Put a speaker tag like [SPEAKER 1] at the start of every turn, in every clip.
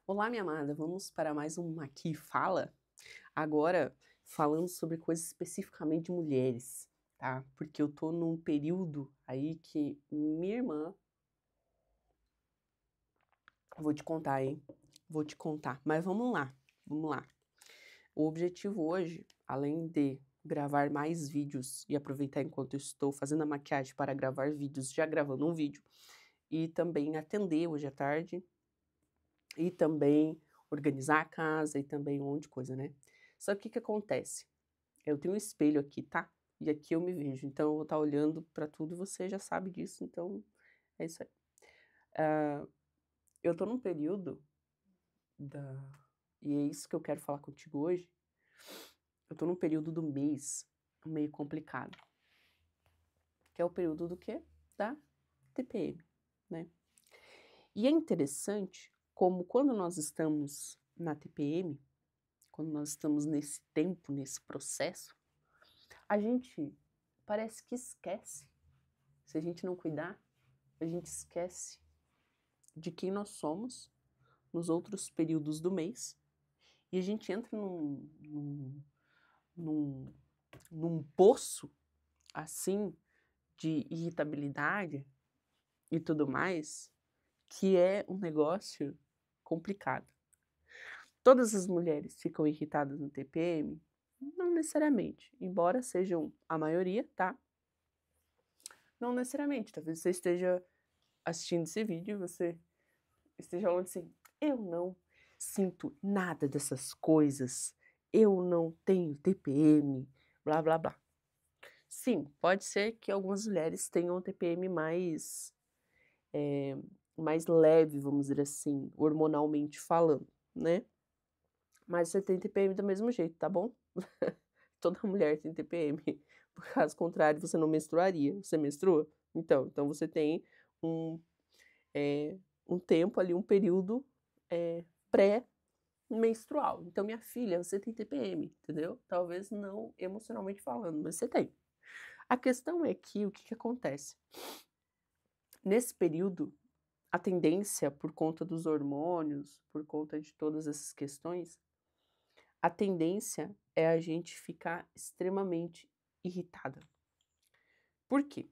[SPEAKER 1] Olá, minha amada, vamos para mais um Aqui Fala? Agora falando sobre coisas especificamente de mulheres, tá? Porque eu tô num período aí que minha irmã. Vou te contar, hein? Vou te contar. Mas vamos lá, vamos lá. O objetivo hoje, além de gravar mais vídeos e aproveitar enquanto eu estou fazendo a maquiagem para gravar vídeos, já gravando um vídeo, e também atender hoje à tarde, e também organizar a casa, e também um monte de coisa, né? Só que o que acontece? Eu tenho um espelho aqui, tá? E aqui eu me vejo, então eu vou estar olhando para tudo, você já sabe disso, então é isso aí. Eu tô num período da e é isso que eu quero falar contigo hoje, eu tô num período do mês meio complicado, que é o período do quê? Da TPM, né. E é interessante como quando nós estamos na TPM, quando nós estamos nesse tempo, nesse processo, a gente parece que esquece, se a gente não cuidar, a gente esquece de quem nós somos nos outros períodos do mês e a gente entra num, num poço assim de irritabilidade e tudo mais, que é um negócio complicado. Todas as mulheres ficam irritadas no TPM? Não necessariamente, embora sejam a maioria, tá? Não necessariamente. Talvez você esteja assistindo esse vídeo e você esteja falando assim: eu não sinto nada dessas coisas, eu não tenho TPM, blá blá blá. Sim, pode ser que algumas mulheres tenham TPM mais leve, vamos dizer assim, hormonalmente falando, né? Mas você tem TPM do mesmo jeito, tá bom? Toda mulher tem TPM. Por caso contrário, você não menstruaria. Você menstrua? Então você tem um, um tempo ali, um período pré-menstrual. Então, minha filha, você tem TPM, entendeu? Talvez não emocionalmente falando, mas você tem. A questão é que o que, que acontece? Nesse período, a tendência, por conta dos hormônios, por conta de todas essas questões, a tendência é a gente ficar extremamente irritada. Por quê?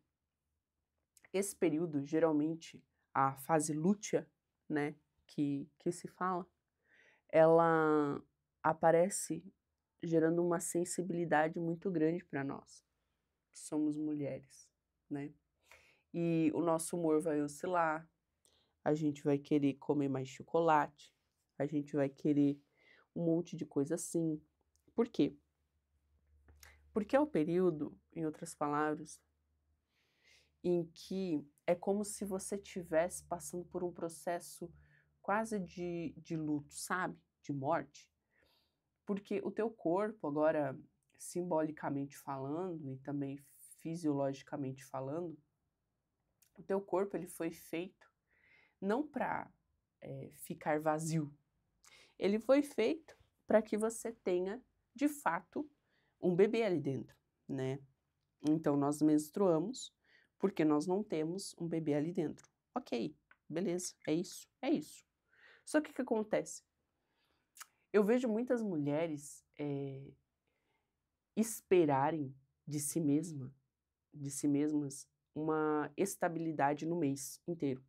[SPEAKER 1] Esse período, geralmente, a fase lútea, né, que se fala, ela aparece gerando uma sensibilidade muito grande para nós, que somos mulheres, né? E o nosso humor vai oscilar, a gente vai querer comer mais chocolate, a gente vai querer um monte de coisa assim. Por quê? Porque é o período, em outras palavras, em que é como se você estivesse passando por um processo quase de luto, sabe? De morte. Porque o teu corpo, agora simbolicamente falando e também fisiologicamente falando, o teu corpo ele foi feito não para ficar vazio, ele foi feito para que você tenha, de fato, um bebê ali dentro, né? Então nós menstruamos porque nós não temos um bebê ali dentro. Ok, beleza, é isso, é isso. Só que o que acontece? Eu vejo muitas mulheres esperarem de si mesma, de si mesmas, uma estabilidade no mês inteiro.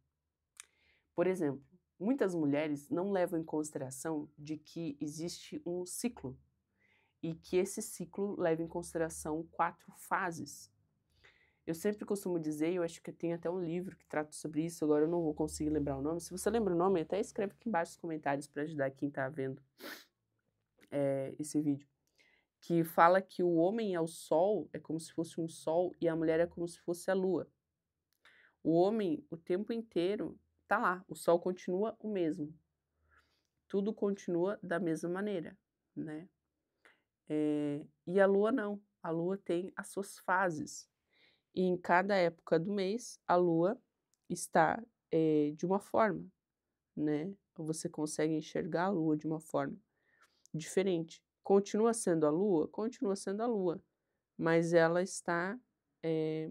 [SPEAKER 1] Por exemplo, muitas mulheres não levam em consideração de que existe um ciclo e que esse ciclo leva em consideração 4 fases. Eu sempre costumo dizer, eu acho que tem até um livro que trata sobre isso, agora eu não vou conseguir lembrar o nome. Se você lembra o nome, até escreve aqui embaixo nos comentários para ajudar quem está vendo esse vídeo. Que fala que o homem é o sol, é como se fosse um sol, e a mulher é como se fosse a lua. O homem, o tempo inteiro, tá lá, o sol continua o mesmo. Tudo continua da mesma maneira, né? E a lua não, a lua tem as suas fases. E em cada época do mês, a lua está de uma forma, né? Você consegue enxergar a lua de uma forma diferente. Continua sendo a lua? Continua sendo a lua, mas ela está eh,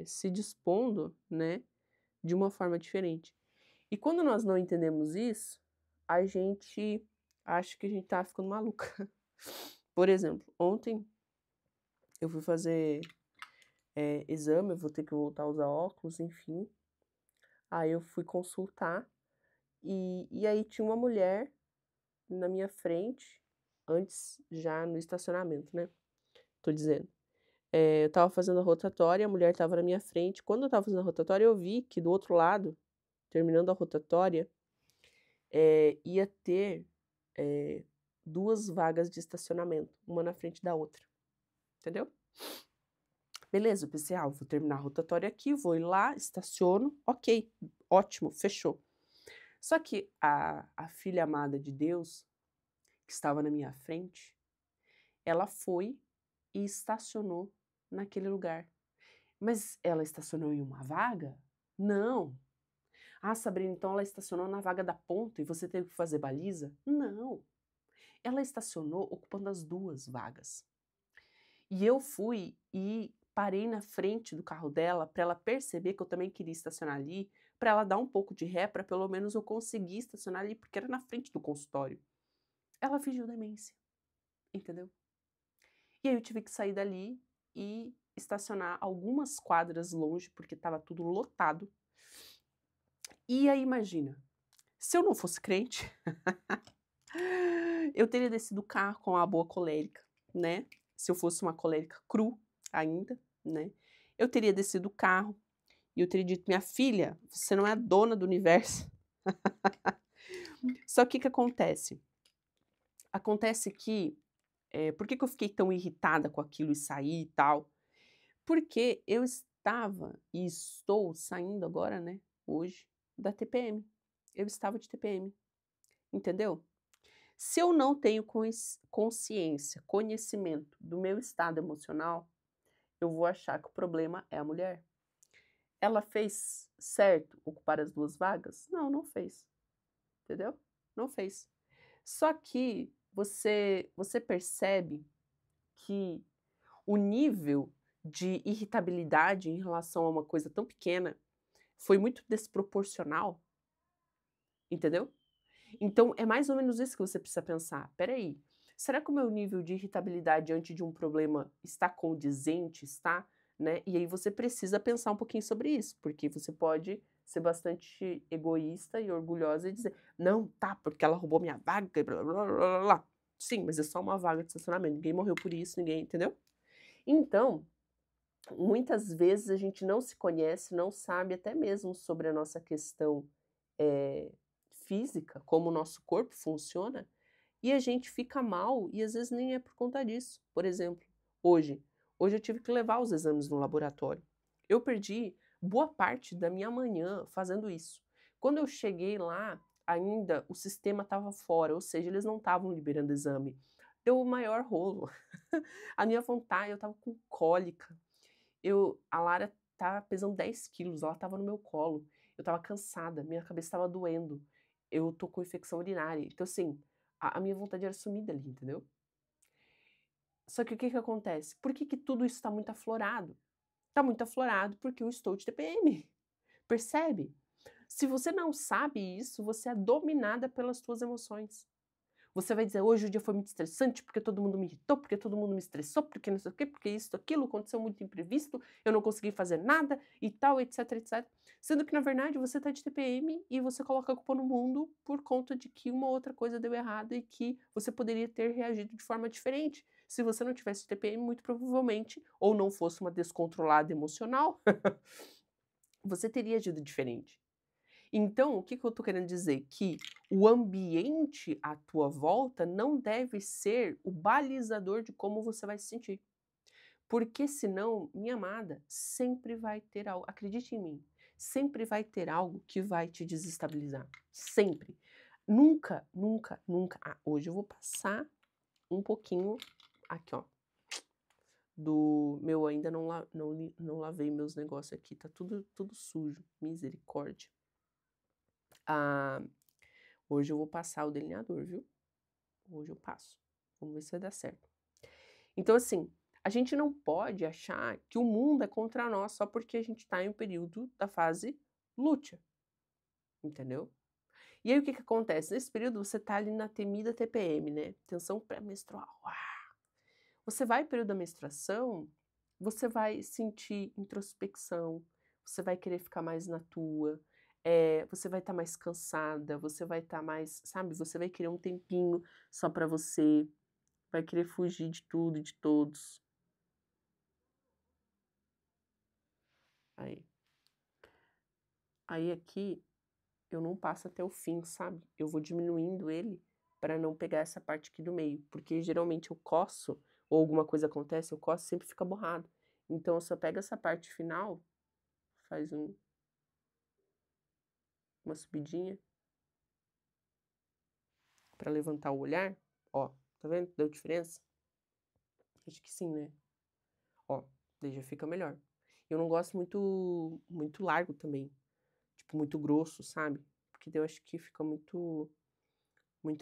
[SPEAKER 1] se dispondo, né, de uma forma diferente. E quando nós não entendemos isso, a gente acha que a gente tá ficando maluca. Por exemplo, ontem eu fui fazer, exame, eu vou ter que voltar a usar óculos, enfim. Aí eu fui consultar, e aí tinha uma mulher na minha frente, antes já no estacionamento, né, tô dizendo. Eu estava fazendo a rotatória, a mulher estava na minha frente. Quando eu estava fazendo a rotatória, eu vi que do outro lado, terminando a rotatória, ia ter, 2 vagas de estacionamento, uma na frente da outra, entendeu? Beleza, eu pensei: "Ah, eu vou terminar a rotatória aqui, vou ir lá, estaciono, ok, ótimo, fechou". Só que a filha amada de Deus, que estava na minha frente, ela foi e estacionou naquele lugar. Mas ela estacionou em uma vaga? Não. "Ah, Sabrina, então ela estacionou na vaga da ponta e você teve que fazer baliza?" Não. Ela estacionou ocupando as 2 vagas. E eu fui e parei na frente do carro dela para ela perceber que eu também queria estacionar ali, para ela dar um pouco de ré, para pelo menos eu conseguir estacionar ali, porque era na frente do consultório. Ela fingiu demência, entendeu? E aí eu tive que sair dali e estacionar algumas quadras longe, porque estava tudo lotado. E aí imagina, se eu não fosse crente, eu teria descido o carro com a boa colérica, né, se eu fosse uma colérica cru ainda, né, eu teria descido o carro e eu teria dito: "Minha filha, você não é a dona do universo". Só que o que acontece? Acontece que, por que que eu fiquei tão irritada com aquilo e saí e tal? Porque eu estava e estou saindo agora, né, hoje, da TPM. Eu estava de TPM, entendeu? Se eu não tenho consciência, conhecimento do meu estado emocional, eu vou achar que o problema é a mulher. Ela fez certo ocupar as 2 vagas? Não, não fez, entendeu? Não fez. Só que você percebe que o nível de irritabilidade em relação a uma coisa tão pequena foi muito desproporcional, entendeu? Então é mais ou menos isso que você precisa pensar. "Espera aí, será que o meu nível de irritabilidade diante de um problema está condizente, está?", né, e aí você precisa pensar um pouquinho sobre isso, porque você pode ser bastante egoísta e orgulhosa e dizer: "Não, tá, porque ela roubou minha vaga e blá blá blá blá blá". Sim, mas é só uma vaga de estacionamento, ninguém morreu por isso, ninguém, entendeu? Então, muitas vezes a gente não se conhece, não sabe até mesmo sobre a nossa questão, eh, física, como o nosso corpo funciona, e a gente fica mal e às vezes nem é por conta disso. Por exemplo, hoje, hoje eu tive que levar os exames no laboratório. Eu perdi boa parte da minha manhã fazendo isso. Quando eu cheguei lá, ainda o sistema estava fora, ou seja, eles não estavam liberando exame. Deu o maior rolo. A minha vontade, eu estava com cólica. A Lara estava pesando 10 quilos, ela estava no meu colo. Eu estava cansada, minha cabeça estava doendo. Eu tô com infecção urinária. Então, assim, a minha vontade era sumir dali, entendeu? Só que o que que acontece? Por que que tudo isso está muito aflorado? Está muito aflorado porque eu estou de TPM, percebe? Se você não sabe isso, você é dominada pelas tuas emoções. Você vai dizer: "Hoje o dia foi muito estressante, porque todo mundo me irritou, porque todo mundo me estressou, porque não sei o quê, porque isso, aquilo, aconteceu muito imprevisto, eu não consegui fazer nada e tal, etc, etc". Sendo que na verdade você tá de TPM e você coloca a culpa no mundo por conta de que uma outra coisa deu errado e que você poderia ter reagido de forma diferente. Se você não tivesse TPM, muito provavelmente, ou não fosse uma descontrolada emocional, você teria agido diferente. Então, o que que eu estou querendo dizer? Que o ambiente à tua volta não deve ser o balizador de como você vai se sentir. Porque senão, minha amada, sempre vai ter algo, acredite em mim, sempre vai ter algo que vai te desestabilizar. Sempre. Nunca, nunca, nunca. Ah, hoje eu vou passar um pouquinho aqui, ó, do meu ainda não lavei meus negócios aqui, tá tudo sujo. Misericórdia. Ah, hoje eu vou passar o delineador, viu? Hoje eu passo. Vamos ver se vai dar certo. Então, assim, a gente não pode achar que o mundo é contra nós só porque a gente está em um período da fase lútea, entendeu? E aí o que que acontece? Nesse período você tá ali na temida TPM, né, tensão pré-menstrual. Você vai para o período da menstruação, você vai sentir introspecção, você vai querer ficar mais na tua, você vai estar mais cansada, você vai estar mais, sabe, você vai querer um tempinho só pra você, vai querer fugir de tudo e de todos. Aí. Aí aqui eu não passo até o fim, sabe? Eu vou diminuindo ele para não pegar essa parte aqui do meio, porque geralmente eu coço ou alguma coisa acontece, eu coço e sempre fica borrado. Então eu só pego essa parte final, faz uma subidinha para levantar o olhar. Ó, tá vendo? Deu diferença? Acho que sim, né? Ó, daí já fica melhor. Eu não gosto muito largo também, tipo muito grosso, sabe? Porque daí eu acho que fica muito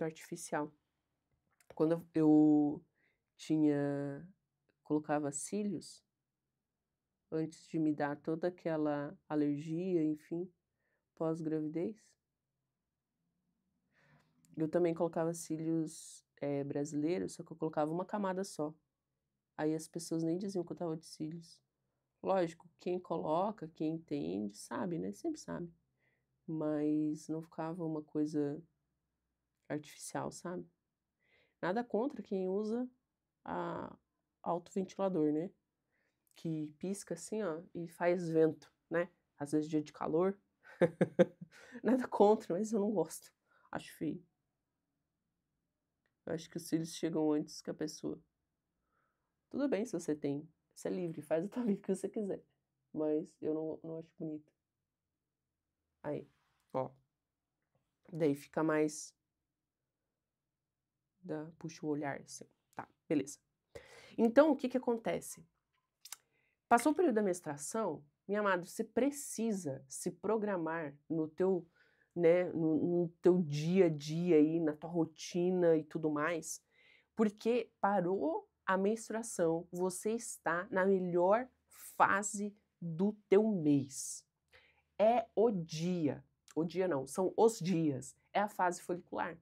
[SPEAKER 1] artificial. Quando eu colocava cílios, antes de me dar toda aquela alergia, enfim, pós-gravidez, eu também colocava cílios, brasileiros, só que eu colocava uma camada só. Aí as pessoas nem diziam que eu estava de cílios. Lógico, quem coloca, quem entende, sabe, né, sempre sabe. Mas não ficava uma coisa artificial, sabe. Nada contra quem usa a autoventilador, né, que pisca assim, ó, e faz vento, né, às vezes dia de calor. Nada contra, mas eu não gosto, acho feio. Eu acho que os cílios chegam antes que a pessoa. Tudo bem se você tem, você é livre, faz a tua vida que você quiser, mas eu não acho bonito. Aí, ó, daí fica mais puxa o olhar assim, tá, beleza. Então o que que acontece? Passou o período da menstruação, minha amada, você precisa se programar no teu, né, no teu dia a dia aí, na tua rotina e tudo mais, porque parou a menstruação, você está na melhor fase do teu mês. É o dia não, são os dias, é a fase folicular.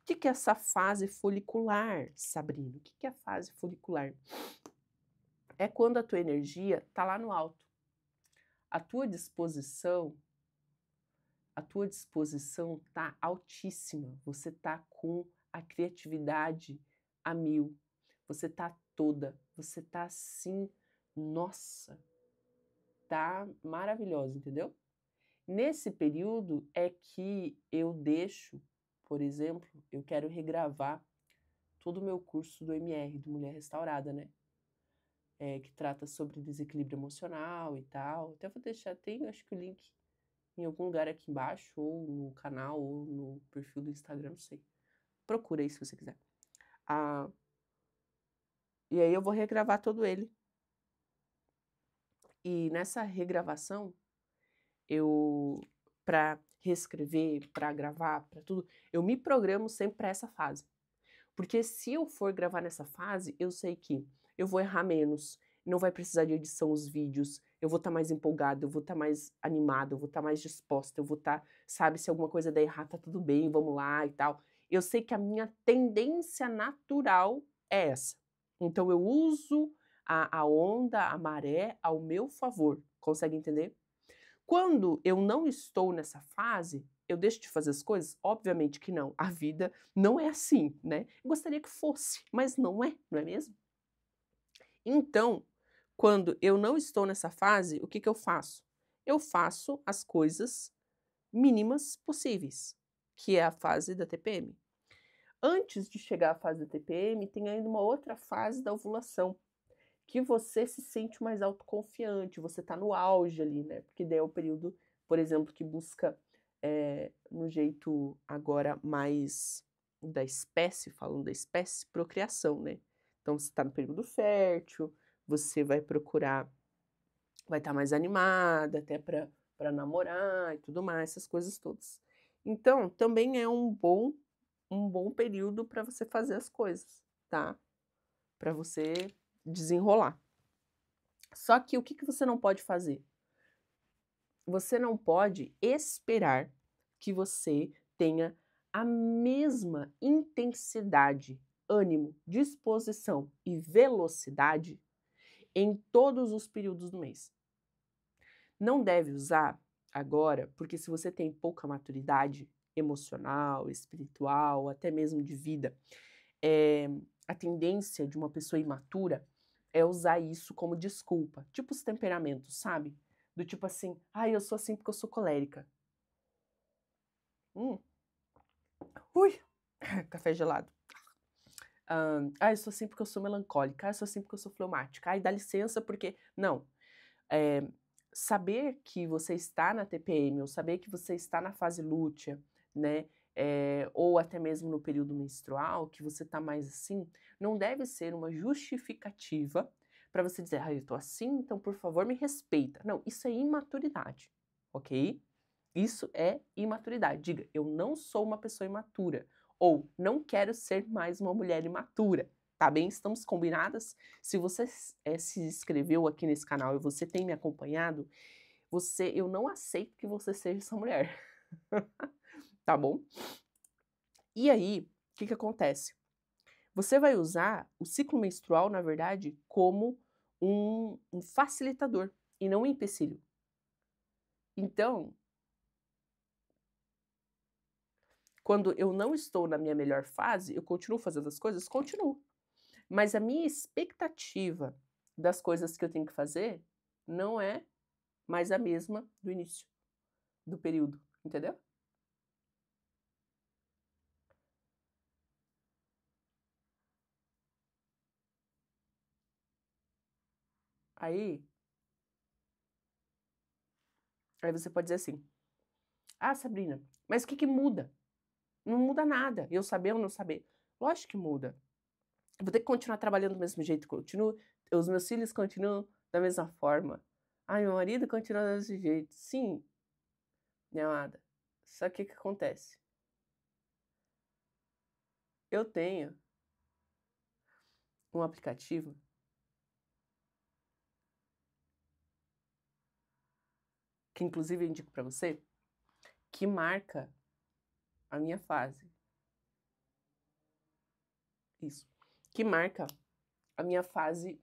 [SPEAKER 1] O que que é essa fase folicular, Sabrina? O que que é a fase folicular? É quando a tua energia tá lá no alto. A tua disposição tá altíssima. Você tá com a criatividade a mil. Você tá toda, você tá assim, nossa, tá maravilhosa, entendeu? Nesse período é que eu deixo, por exemplo, eu quero regravar todo o meu curso do MR, do Mulher Restaurada, né? Que trata sobre desequilíbrio emocional e tal. Até vou deixar, tem acho que o link em algum lugar aqui embaixo, ou no canal, ou no perfil do Instagram, não sei. Procura aí se você quiser. E aí eu vou regravar todo ele. E nessa regravação, para reescrever, para gravar, para tudo, eu me programo sempre para essa fase. Porque se eu for gravar nessa fase, eu sei que eu vou errar menos, não vai precisar de edição os vídeos, eu vou estar mais empolgada, eu vou estar mais animada, eu vou estar mais disposta, eu vou estar, sabe, se alguma coisa der errado, tá tudo bem, vamos lá e tal. Eu sei que a minha tendência natural é essa. Então eu uso a onda, a maré ao meu favor. Consegue entender? Quando eu não estou nessa fase, eu deixo de fazer as coisas? Obviamente que não. A vida não é assim, né? Eu gostaria que fosse, mas não é mesmo? Então, quando eu não estou nessa fase, o que que eu faço? Eu faço as coisas mínimas possíveis, que é a fase da TPM. Antes de chegar à fase da TPM, tem ainda uma outra fase da ovulação, que você se sente mais autoconfiante, você está no auge ali, né? Porque daí é o período, por exemplo, que busca, no jeito agora mais da espécie, falando da espécie, procriação, né? Então você está no período fértil, você vai procurar, vai estar mais animada, até para namorar e tudo mais, essas coisas todas. Então, também é um bom período para você fazer as coisas, tá? Para você desenrolar. Só que o que que você não pode fazer? Você não pode esperar que você tenha a mesma intensidade, ânimo, disposição e velocidade em todos os períodos do mês. Não deve usar agora, porque se você tem pouca maturidade emocional, espiritual, até mesmo de vida, a tendência de uma pessoa imatura é usar isso como desculpa, tipo os temperamentos, sabe? Do tipo assim, eu sou assim porque eu sou colérica. Ui, café gelado. Eu sou assim porque eu sou melancólica. Eu sou assim porque eu sou fleumática. Dá licença porque... Não. Saber que você está na TPM, ou saber que você está na fase lútea, né? Ou até mesmo no período menstrual, que você tá mais assim, não deve ser uma justificativa para você dizer, eu tô assim, então por favor me respeita. Não, isso é imaturidade, ok? Isso é imaturidade. Diga, eu não sou uma pessoa imatura. Ou não quero ser mais uma mulher imatura. Tá bem? Estamos combinadas? Se você se inscreveu aqui nesse canal e você tem me acompanhado, eu não aceito que você seja essa mulher. Tá bom? E aí, o que acontece? Você vai usar o ciclo menstrual, na verdade, como um facilitador e não um empecilho. Então, quando eu não estou na minha melhor fase, eu continuo fazendo as coisas? Continuo. Mas a minha expectativa das coisas que eu tenho que fazer não é mais a mesma do início do período, entendeu? Aí, aí você pode dizer assim: Sabrina, mas o que muda? Não muda nada. Eu saber ou não saber. Lógico que muda. Eu vou ter que continuar trabalhando do mesmo jeito, continuo, os meus filhos continuam da mesma forma. Meu marido continua do mesmo jeito. Sim, minha amada. Só que o que acontece? Eu tenho um aplicativo que inclusive eu indico para você, que marca a minha fase. Isso. Que marca a minha fase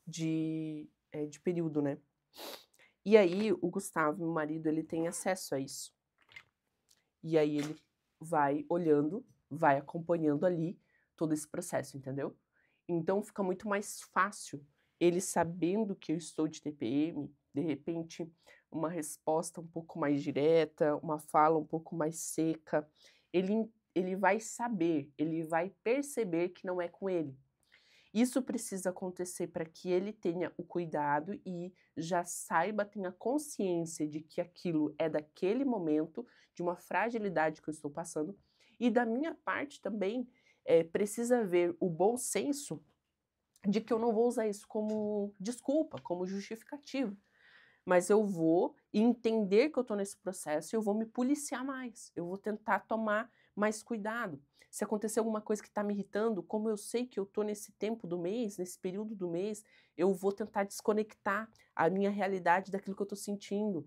[SPEAKER 1] de período, né? E aí o Gustavo, meu marido, ele tem acesso a isso. E aí ele vai olhando, vai acompanhando ali todo esse processo, entendeu? Então fica muito mais fácil ele sabendo que eu estou de TPM, de repente uma resposta um pouco mais direta, uma fala um pouco mais seca, ele vai saber, ele vai perceber que não é com ele. Isso precisa acontecer para que ele tenha o cuidado e já saiba, tenha consciência de que aquilo é daquele momento, de uma fragilidade que eu estou passando. E da minha parte também, precisa haver o bom senso de que eu não vou usar isso como desculpa, como justificativa. Mas eu vou entender que eu estou nesse processo e eu vou me policiar mais. Eu vou tentar tomar mais cuidado. Se acontecer alguma coisa que está me irritando, como eu sei que eu estou nesse tempo do mês, nesse período do mês, eu vou tentar desconectar a minha realidade daquilo que eu estou sentindo,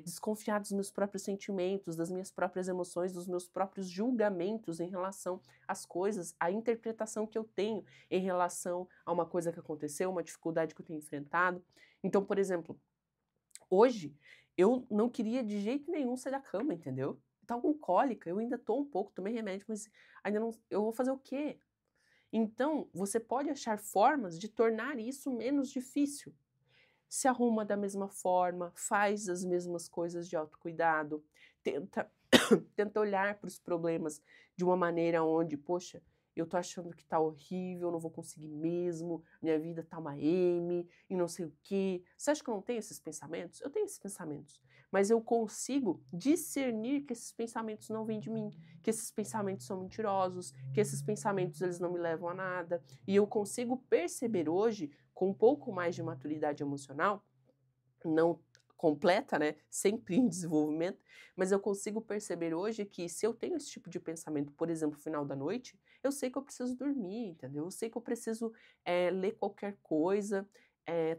[SPEAKER 1] desconfiar dos meus próprios sentimentos, das minhas próprias emoções, dos meus próprios julgamentos em relação às coisas, à interpretação que eu tenho em relação a uma coisa que aconteceu, uma dificuldade que eu tenho enfrentado. Então, por exemplo, hoje, eu não queria de jeito nenhum sair da cama, entendeu? Estava com cólica, eu ainda tô um pouco, tomei remédio, mas ainda não, eu vou fazer o quê? Então, você pode achar formas de tornar isso menos difícil. Se arruma da mesma forma, faz as mesmas coisas de autocuidado, tenta, tenta olhar para os problemas de uma maneira onde, poxa, eu tô achando que tá horrível, não vou conseguir mesmo, minha vida tá uma M, e não sei o quê. Você acha que eu não tenho esses pensamentos? Eu tenho esses pensamentos, mas eu consigo discernir que esses pensamentos não vêm de mim, que esses pensamentos são mentirosos, que esses pensamentos eles não me levam a nada, e eu consigo perceber hoje, com um pouco mais de maturidade emocional, não completa, né, sempre em desenvolvimento, mas eu consigo perceber hoje que se eu tenho esse tipo de pensamento, por exemplo, final da noite, eu sei que eu preciso dormir, entendeu? Eu sei que eu preciso ler qualquer coisa,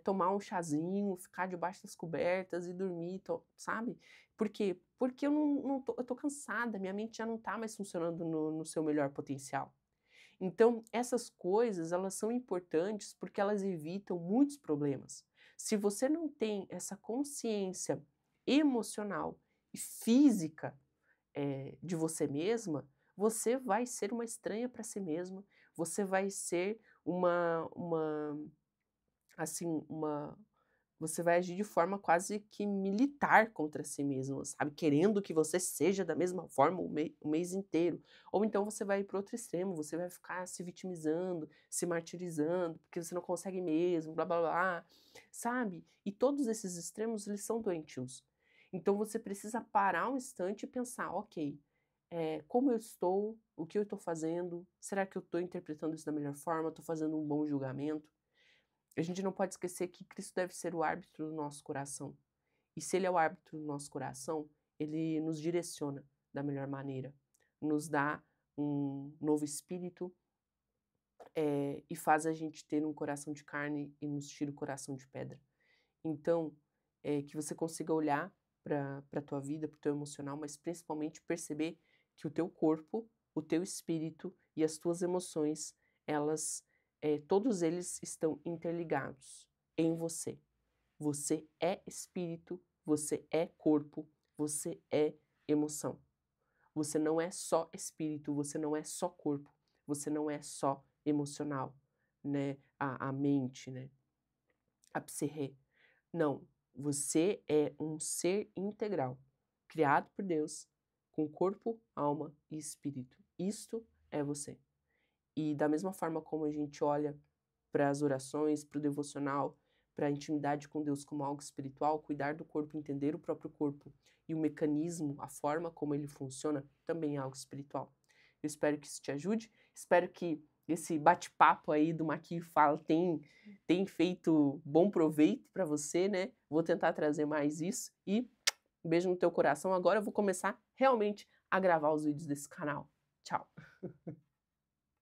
[SPEAKER 1] tomar um chazinho, ficar debaixo das cobertas e dormir, sabe? Por quê? Porque eu tô cansada, minha mente já não tá mais funcionando no seu melhor potencial. Então, essas coisas, elas são importantes porque elas evitam muitos problemas. Se você não tem essa consciência emocional e física, de você mesma, você vai ser uma estranha para si mesma, você vai ser assim, você vai agir de forma quase que militar contra si mesmo, sabe, querendo que você seja da mesma forma o mês inteiro. Ou então você vai para outro extremo, você vai ficar se vitimizando, se martirizando, porque você não consegue mesmo, blá-blá-blá, sabe. E todos esses extremos, eles são doentios. Então você precisa parar um instante e pensar: "Ok, como eu estou? O que eu estou fazendo? Será que eu estou interpretando isso da melhor forma? Estou fazendo um bom julgamento?". A gente não pode esquecer que Cristo deve ser o árbitro do nosso coração. E se ele é o árbitro do nosso coração, ele nos direciona da melhor maneira, nos dá um novo espírito, e faz a gente ter um coração de carne e nos tira o coração de pedra. Então, que você consiga olhar para a tua vida, para o teu emocional, mas principalmente perceber que o teu corpo, o teu espírito e as tuas emoções, elas, todos eles estão interligados em você. Você é espírito, você é corpo, você é emoção. Você não é só espírito, você não é só corpo, você não é só emocional, né, a mente, né, a psique. Não, você é um ser integral, criado por Deus, com corpo, alma e espírito. Isto é você. E da mesma forma como a gente olha para as orações, para o devocional, para a intimidade com Deus como algo espiritual, cuidar do corpo, entender o próprio corpo e o mecanismo, a forma como ele funciona, também é algo espiritual. Eu espero que isso te ajude, espero que esse bate-papo aí do Maqui Fala tem feito bom proveito para você, né? Vou tentar trazer mais isso e um beijo no teu coração. Agora eu vou começar realmente a gravar os vídeos desse canal. Tchau.